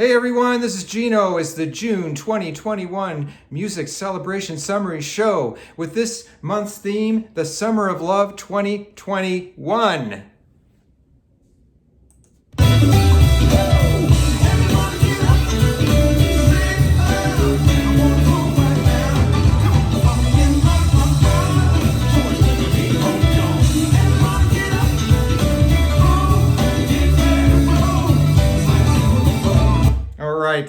Hey everyone, this is Gino. It's the June 2021 Music Celebration Summary Show with this month's theme, the Summer of Love 2021.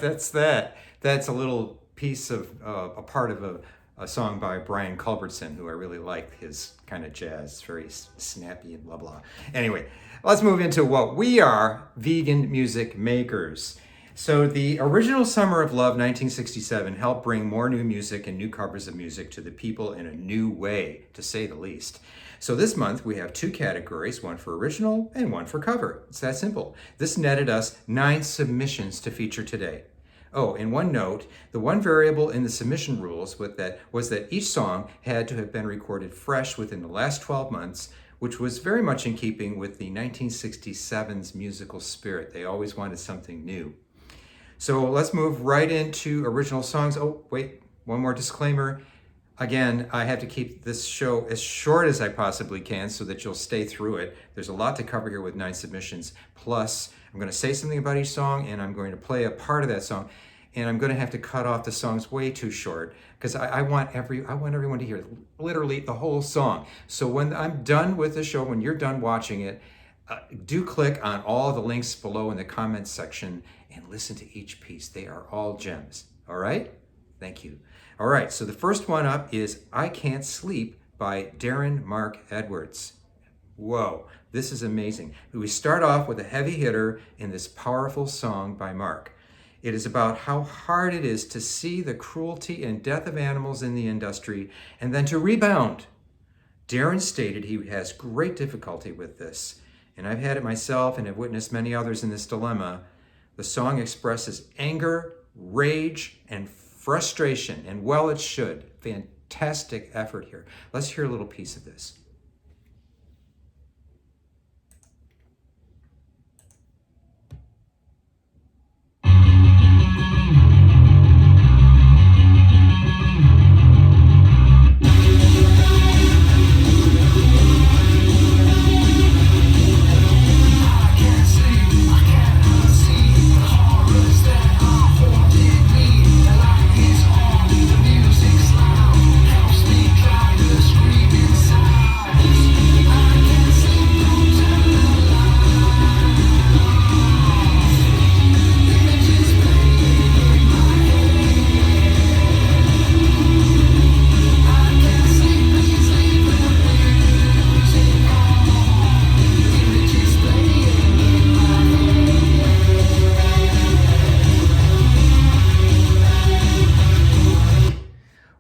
That's that. That's a little piece of a part of a song by Brian Culbertson, who I really like his kind of jazz. It's very snappy and blah blah. Anyway, let's move into what we are, vegan music makers. So the original Summer of Love 1967 helped bring more new music and new covers of music to the people in a new way, to say the least. So this month we have two categories, one for original and one for cover. It's that simple. This netted us 9 submissions to feature today. Oh, and one note, the one variable in the submission rules was that each song had to have been recorded fresh within the last 12 months, which was very much in keeping with the 1967's musical spirit. They always wanted something new. So let's move right into original songs. Oh, wait, one more disclaimer. Again, I have to keep this show as short as I possibly can so that you'll stay through it. There's a lot to cover here with 9 submissions. Plus, I'm going to say something about each song, and I'm going to play a part of that song, and I'm going to have to cut off the songs way too short because I want everyone to hear literally the whole song. So when I'm done with the show, when you're done watching it, do click on all the links below in the comments section and listen to each piece. They are all gems. All right? Thank you. All right, so the first one up is I Can't Sleep by Darren Mark Edwards. Whoa, this is amazing. We start off with a heavy hitter in this powerful song by Mark. It is about how hard it is to see the cruelty and death of animals in the industry and then to rebound. Darren stated he has great difficulty with this, and I've had it myself and have witnessed many others in this dilemma. The song expresses anger, rage, and frustration, and well it should. Fantastic effort here. Let's hear a little piece of this.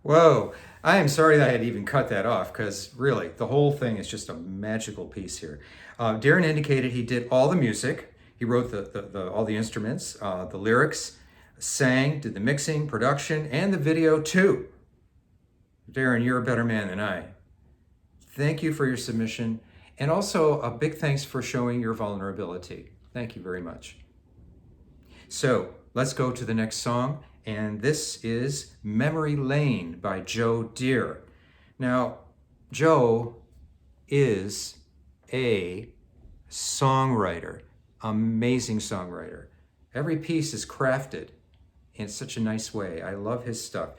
Whoa, I am sorry that I had to even cut that off because really the whole thing is just a magical piece here. Darren indicated he did all the music. He wrote all the instruments, the lyrics, sang, did the mixing, production, and the video too. Darren, you're a better man than I. Thank you for your submission. And also a big thanks for showing your vulnerability. Thank you very much. So let's go to the next song. And this is Memory Lane by Joe Deere. Now, Joe is a songwriter, amazing songwriter. Every piece is crafted in such a nice way. I love his stuff.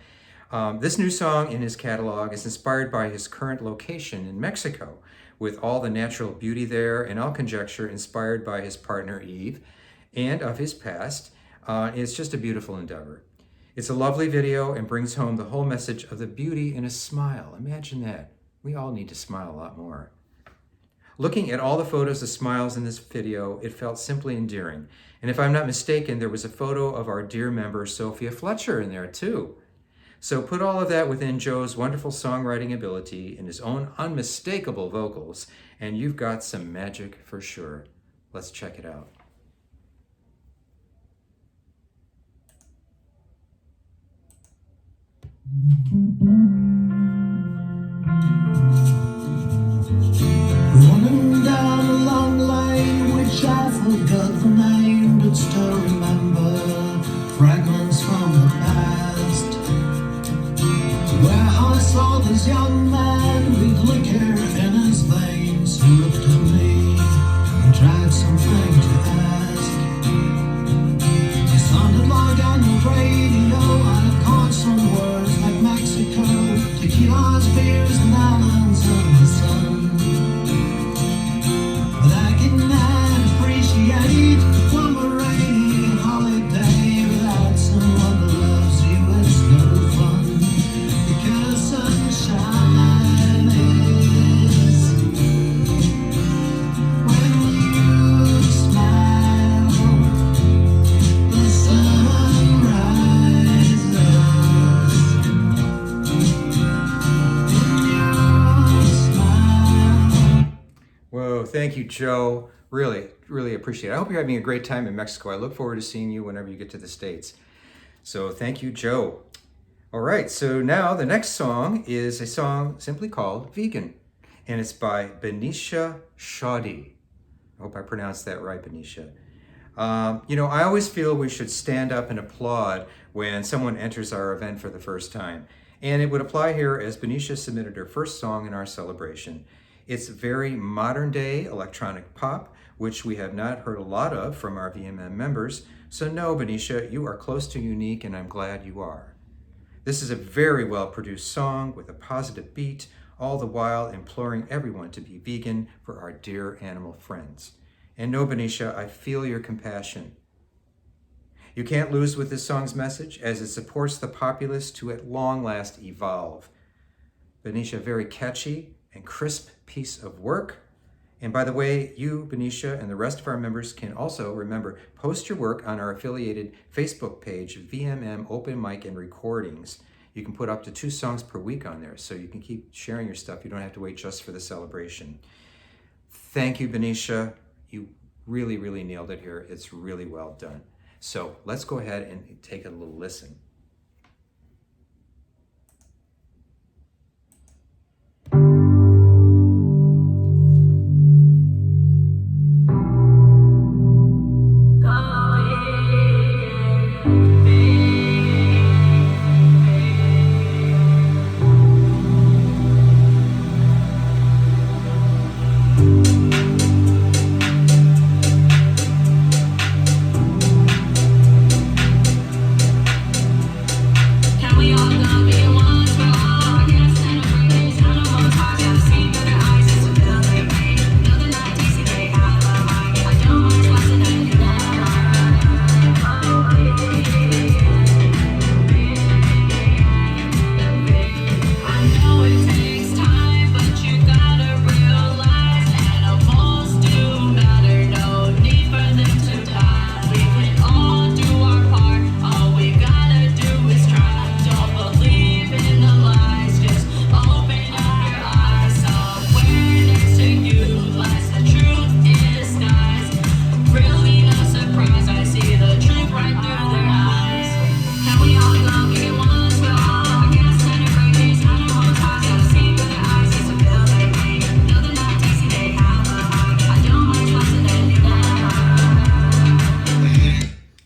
This new song in his catalog is inspired by his current location in Mexico, with all the natural beauty there, and I'll conjecture inspired by his partner Eve and of his past. It's just a beautiful endeavor. It's a lovely video and brings home the whole message of the beauty in a smile. Imagine that. We all need to smile a lot more. Looking at all the photos of smiles in this video, it felt simply endearing. And if I'm not mistaken, there was a photo of our dear member Sophia Fletcher in there too. So put all of that within Joe's wonderful songwriting ability and his own unmistakable vocals, and you've got some magic for sure. Let's check it out. Running down a long lane which I forgot the name, but still remember. was beers and islands of the sun. But I cannot appreciate one more rainy holiday without someone who loves you. It's no fun, because sunshine is when you smile, the sun rises in your smile. Whoa, thank you, Joe. Really, really appreciate it. I hope you're having a great time in Mexico. I look forward to seeing you whenever you get to the States. So thank you, Joe. All right, so now the next song is a song simply called Vegan, and it's by Benicia Shoddy. I hope I pronounced that right, Benicia. I always feel we should stand up and applaud when someone enters our event for the first time. And it would apply here as Benicia submitted her first song in our celebration. It's very modern day electronic pop, which we have not heard a lot of from our VMM members. So no, Benicia, you are close to unique, and I'm glad you are. This is a very well produced song with a positive beat, all the while imploring everyone to be vegan for our dear animal friends. And no, Benicia, I feel your compassion. You can't lose with this song's message, as it supports the populace to at long last evolve. Benicia, very catchy and crisp piece of work. And by the way, you, Benicia, and the rest of our members can also, remember, post your work on our affiliated Facebook page, VMM Open Mic and Recordings. You can put up to 2 songs per week on there, so you can keep sharing your stuff. You don't have to wait just for the celebration. Thank you, Benicia. You really, really nailed it here. It's really well done. So let's go ahead and take a little listen.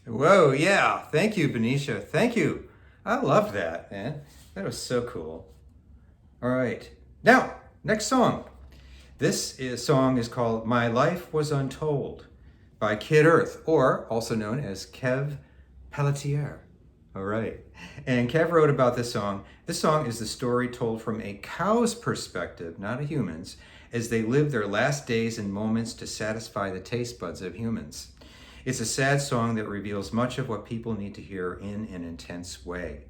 Whoa, yeah. Thank you, Benicia. Thank you. I love that, man. That was so cool. All right. Now, next song. This song is called My Life Was Untold by Kid Earth, or also known as Kev Pelletier. All right. And Kev wrote about this song. This song is the story told from a cow's perspective, not a human's, as they live their last days and moments to satisfy the taste buds of humans. It's a sad song that reveals much of what people need to hear in an intense way.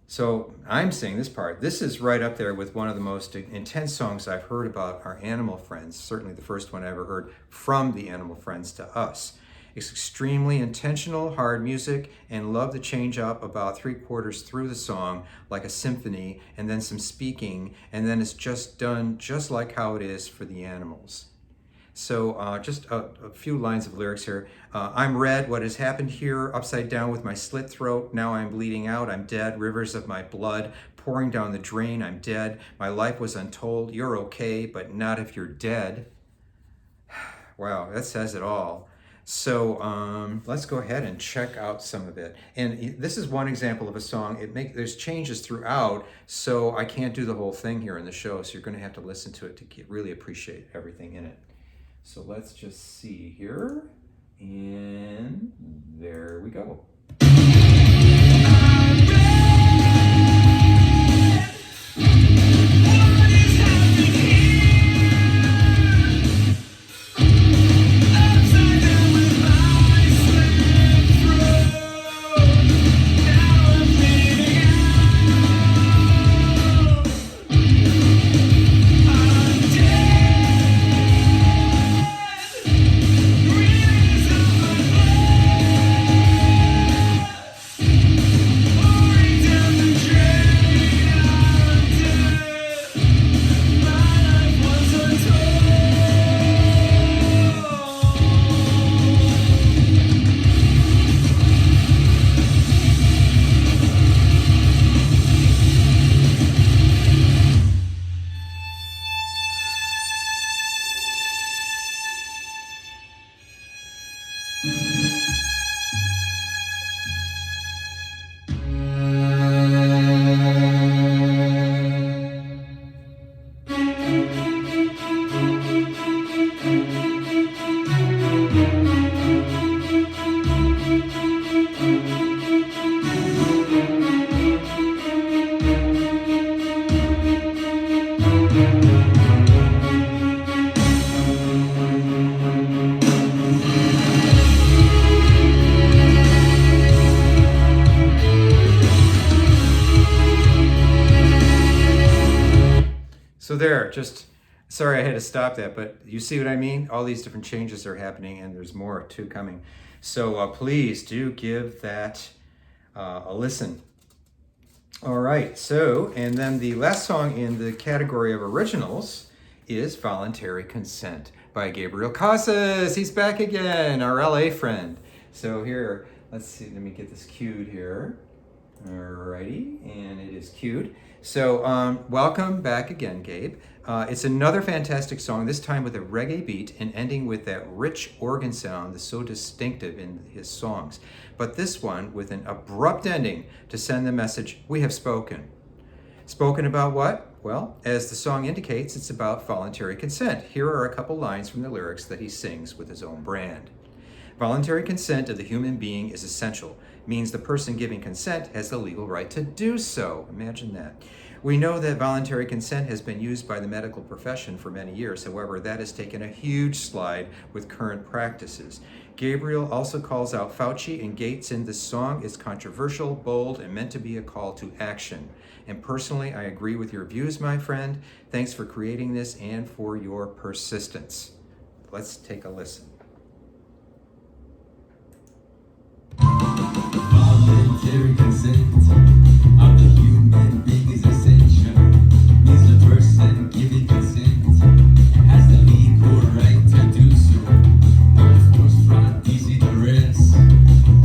So I'm saying this part. This is right up there with one of the most intense songs I've heard about our animal friends, certainly the first one I ever heard from the animal friends to us. It's extremely intentional, hard music, and love to change up about 3/4 through the song like a symphony, and then some speaking, and then it's just done just like how it is for the animals. So just a few lines of lyrics here. I'm red, what has happened here? Upside down with my slit throat. Now I'm bleeding out, I'm dead. Rivers of my blood pouring down the drain, I'm dead. My life was untold. You're okay, but not if you're dead. Wow, that says it all. So let's go ahead and check out some of it. And this is one example of a song. There's changes throughout, so I can't do the whole thing here in the show. So you're going to have to listen to it to really appreciate everything in it. So let's just see here, and there we go. there, just sorry I had to stop that, but you see what I mean? All these different changes are happening, and there's more too coming. So please do give that a listen. All right, so, and then the last song in the category of originals is Voluntary Consent by Gabriel Casas. He's back again, our LA friend. So here, let's see, let me get this cued here. Alrighty, and it is cued. So welcome back again, Gabe. It's another fantastic song, this time with a reggae beat and ending with that rich organ sound that's so distinctive in his songs. But this one with an abrupt ending to send the message, we have spoken. Spoken about what? Well, as the song indicates, it's about voluntary consent. Here are a couple lines from the lyrics that he sings with his own brand. Voluntary consent of the human being is essential. Means the person giving consent has the legal right to do so. Imagine that. We know that voluntary consent has been used by the medical profession for many years. However, that has taken a huge slide with current practices. Gabriel also calls out Fauci and Gates in this song is controversial, bold, and meant to be a call to action. And personally, I agree with your views, my friend. Thanks for creating this and for your persistence. Let's take a listen. Voluntary consent of the human being is essential. Means the person giving consent has the legal right to do so. No force, fraud, deceit, duress,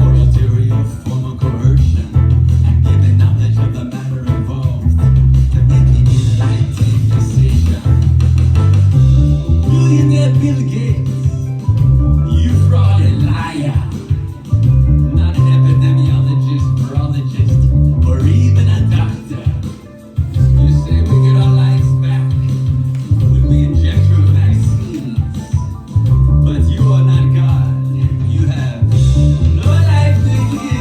or ulterior form of coercion. And given knowledge of the matter involved, to make an enlightened decision. Billionaire Bill Gates, you fraud and liar. Not an epidemiologist, virologist, or even a doctor. You say we get our lives back when we inject your vaccines. But you are not God. You have no life to give.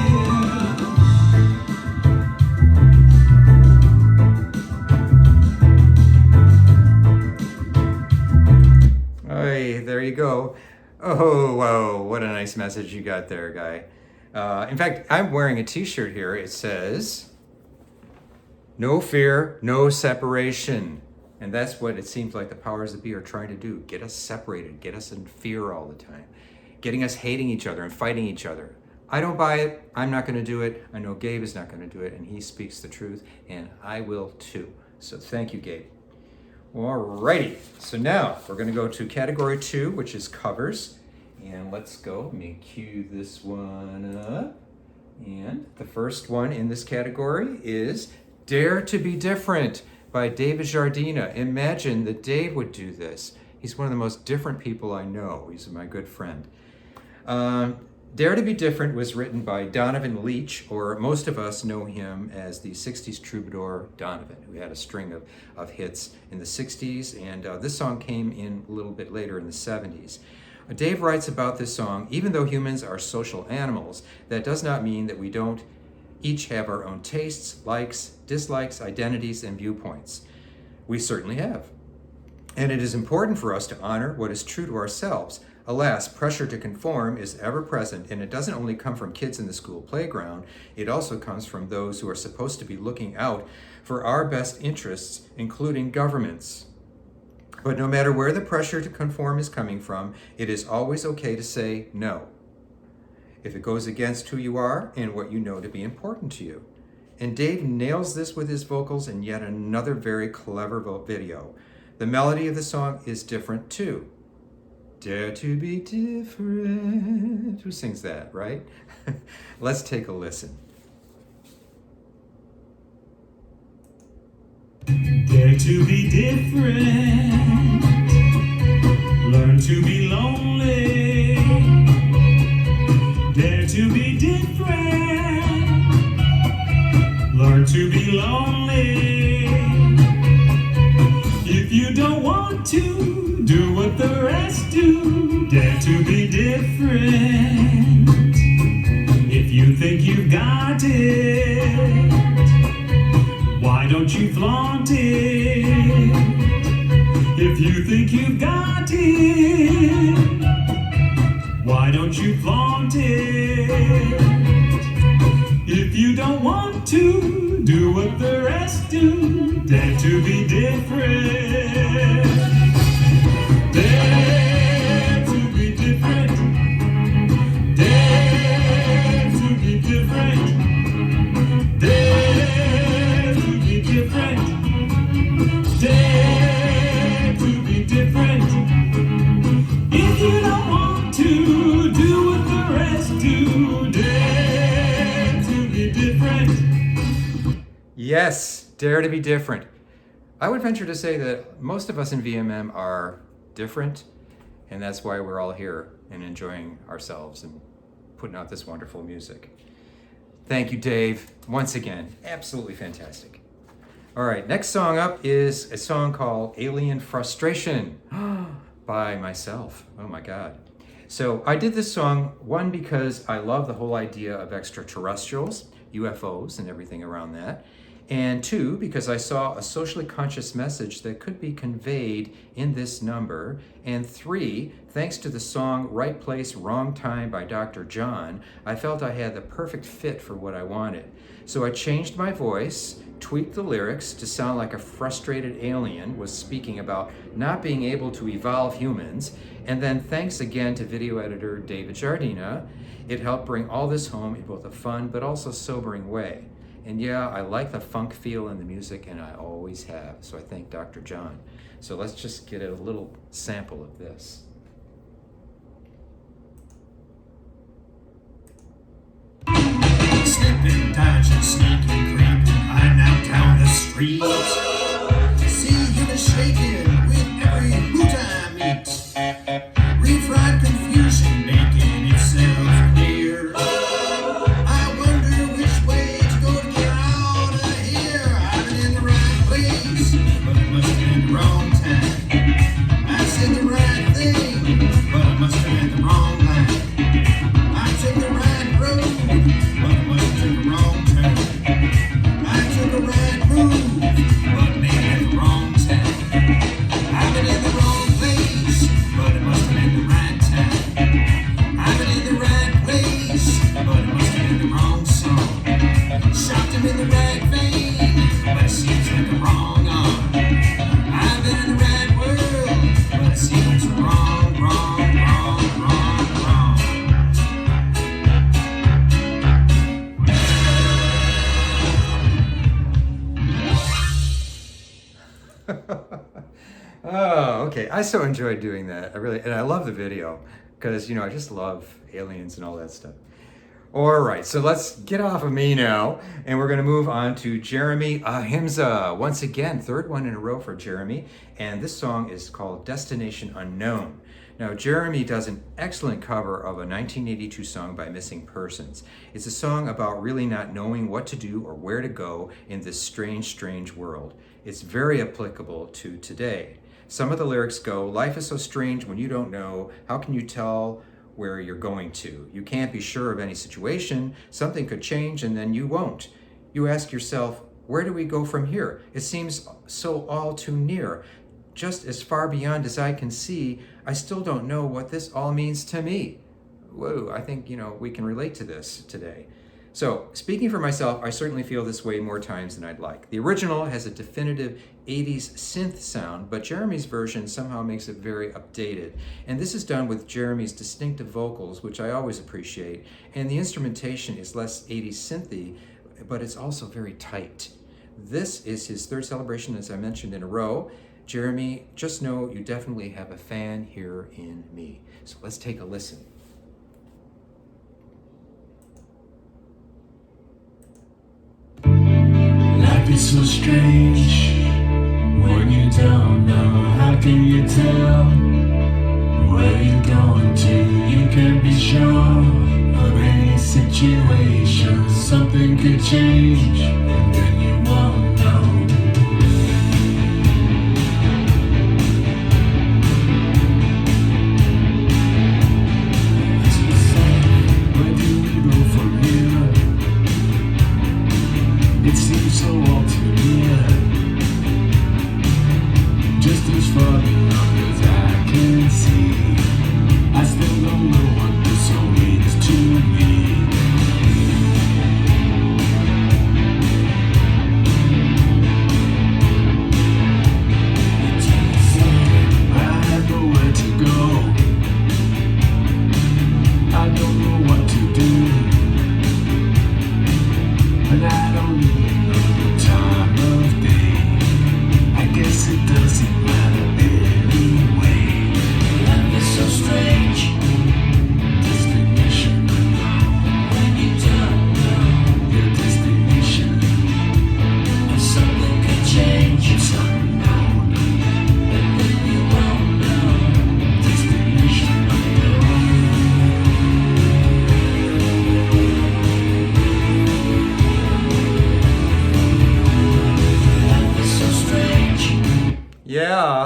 Hey, there you go. Oh, whoa, what a nice message you got there, guy. In fact, I'm wearing a t-shirt here. It says, no fear, no separation. And that's what it seems like the powers that be are trying to do. Get us separated, get us in fear all the time, getting us hating each other and fighting each other. I don't buy it. I'm not going to do it. I know Gabe is not going to do it, and he speaks the truth, and I will too. So thank you, Gabe. Alrighty, so now we're going to go to category 2, which is covers. And let's go, let me cue this one up. And the first one in this category is Dare to Be Different by David Jardina. Imagine that Dave would do this. He's one of the most different people I know. He's my good friend. Dare to Be Different was written by Donovan Leitch, or most of us know him as the 60s troubadour Donovan, who had a string of hits in the 60s, and this song came in a little bit later in the 70s. Dave writes about this song, even though humans are social animals, that does not mean that we don't each have our own tastes, likes, dislikes, identities, and viewpoints. We certainly have. And it is important for us to honor what is true to ourselves. Alas, pressure to conform is ever present, and it doesn't only come from kids in the school playground, it also comes from those who are supposed to be looking out for our best interests, including governments. But no matter where the pressure to conform is coming from, it is always okay to say no, if it goes against who you are and what you know to be important to you. And Dave nails this with his vocals in yet another very clever video. The melody of the song is different too. Dare to be different. Who sings that, right? Let's take a listen. Dare to be different. Learn to be lonely. Dare to be different. Learn to be lonely. If you don't want to do what the rest do, dare to be different. If you think you've got it, why don't you flaunt it? If you think you've got it, why don't you flaunt it? If you don't want to do what the rest do, dare to be different. Yes, dare to be different. I would venture to say that most of us in VMM are different, and that's why we're all here and enjoying ourselves and putting out this wonderful music. Thank you, Dave, once again. Absolutely fantastic. All right, next song up is a song called Alien Frustration by myself. Oh my God. So I did this song, one, because I love the whole idea of extraterrestrials, UFOs, and everything around that. And two, because I saw a socially conscious message that could be conveyed in this number. And three, thanks to the song Right Place, Wrong Time by Dr. John, I felt I had the perfect fit for what I wanted. So I changed my voice, tweaked the lyrics to sound like a frustrated alien was speaking about not being able to evolve humans. And then thanks again to video editor David Jardina, it helped bring all this home in both a fun but also sobering way. And yeah, I like the funk feel in the music, and I always have. So I thank Dr. John. So let's just get a little sample of this. Slipping, dodging, sneaking, creeping, hiding out down the street. See him shaking with every hoot I meet. Refried confusion making itself clear. I wonder which way to go to get out of here. I've been in the right place, but it must have been the wrong time. I said the right thing, but it must have been the wrong line. I took the right road, but it must have been the wrong turn. I took the right move, but maybe at the wrong time. I've been in the wrong place, but it must have been the right time. I've been in the right place, but it must have been the wrong song. Shot him in the right vein, but it seems like the wrong arm. I've been in the right world, but it seems wrong, wrong, wrong, wrong, wrong. Oh, okay. I so enjoyed doing that. And I love the video because, I just love aliens and all that stuff. All right, so let's get off of me now, and we're going to move on to Jeremy Ahimsa. Once again, third one in a row for Jeremy, and this song is called Destination Unknown. Now, Jeremy does an excellent cover of a 1982 song by Missing Persons. It's a song about really not knowing what to do or where to go in this strange, strange world. It's very applicable to today. Some of the lyrics go, "Life is so strange when you don't know. How can you tell where you're going to? You can't be sure of any situation. Something could change and then you won't. You ask yourself, where do we go from here? It seems so all too near. Just as far beyond as I can see, I still don't know what this all means to me." Whoa, I think, we can relate to this today. So, speaking for myself, I certainly feel this way more times than I'd like. The original has a definitive 80s synth sound, but Jeremy's version somehow makes it very updated. And this is done with Jeremy's distinctive vocals, which I always appreciate. And the instrumentation is less 80s synthy, but it's also very tight. This is his third celebration, as I mentioned, in a row. Jeremy, just know you definitely have a fan here in me. So let's take a listen. Life is so strange when you don't know. How can you tell where you're going to? You can't be sure of any situation. Something could change and then you won't know. As we say, where do we go from here? It seems so all too near. Just as far beyond as I can see. I still don't know what this all means to me. It's insane. I know where to go. I don't know what to do. And I don't even know the time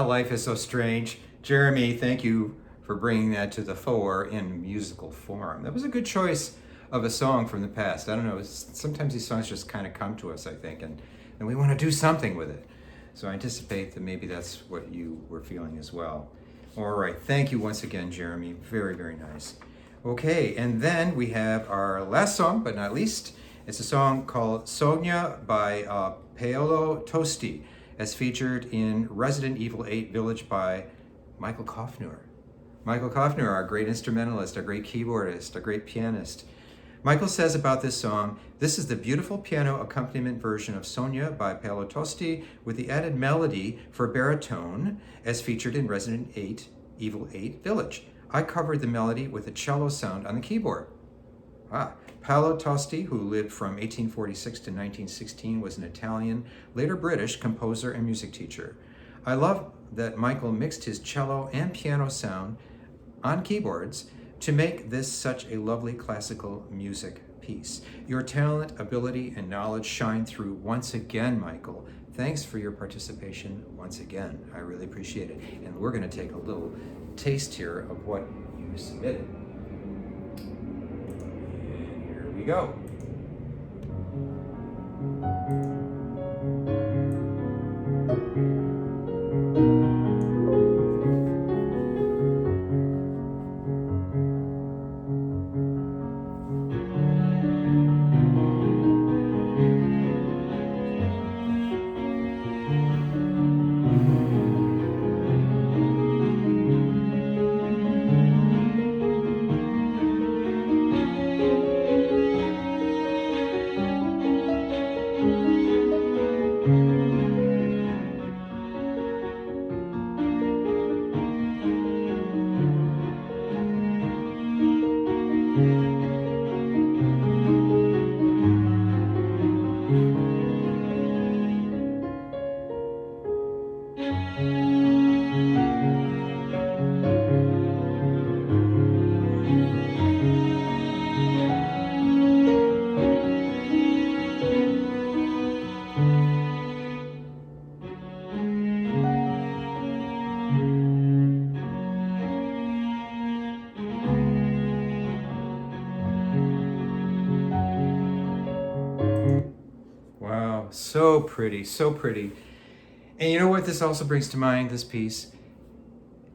Life is so strange. Jeremy, thank you for bringing that to the fore in musical form. That was a good choice of a song from the past. I don't know, sometimes these songs just kind of come to us, I think, and we want to do something with it. So I anticipate that maybe that's what you were feeling as well. All right, thank you once again, Jeremy. Very, very nice. Okay, and then we have our last song, but not least. It's a song called Sogna by Paolo Tosti, as featured in Resident Evil 8 Village by Michael Kaufner. Michael Kaufner, our great instrumentalist, our great keyboardist, our great pianist. Michael says about this song, this is the beautiful piano accompaniment version of Sogna by Paolo Tosti with the added melody for baritone as featured in Resident Evil 8 Village. I covered the melody with a cello sound on the keyboard. Paolo Tosti, who lived from 1846 to 1916, was an Italian, later British composer and music teacher. I love that Michael mixed his cello and piano sound on keyboards to make this such a lovely classical music piece. Your talent, ability, and knowledge shine through once again, Michael. Thanks for your participation once again. I really appreciate it. And we're going to take a little taste here of what you submitted. And here we go. Wow, so pretty, so pretty. And you know what this also brings to mind, this piece?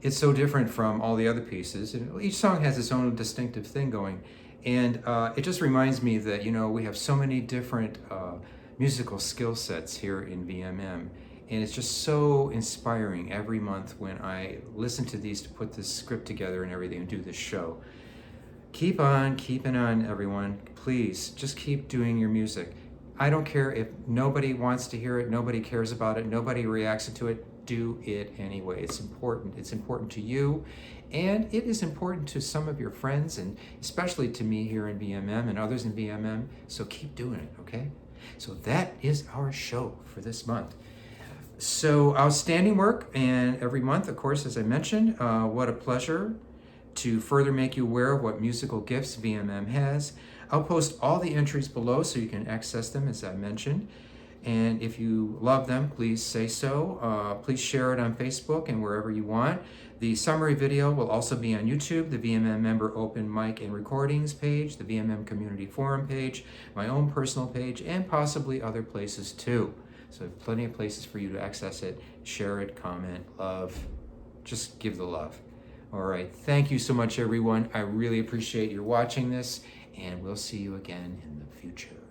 It's so different from all the other pieces. And each song has its own distinctive thing going. And it just reminds me that, you know, we have so many different musical skill sets here in VMM. And it's just so inspiring every month when I listen to these to put this script together and everything and do this show. Keep on keeping on, everyone. Please, just keep doing your music. I don't care if nobody wants to hear it, nobody cares about it, nobody reacts to it, do it anyway. It's important. It's important to you, and it is important to some of your friends, and especially to me here in VMM and others in VMM, so keep doing it, okay? So that is our show for this month. So outstanding work, and every month, of course, as I mentioned, what a pleasure to further make you aware of what musical gifts VMM has. I'll post all the entries below so you can access them, as I mentioned. And if you love them, please say so. Please share it on Facebook and wherever you want. The summary video will also be on YouTube, the VMM Member Open Mic and Recordings page, the VMM Community Forum page, my own personal page, and possibly other places too. So plenty of places for you to access it, share it, comment, love, just give the love. All right, thank you so much, everyone. I really appreciate your watching this, and we'll see you again in the future.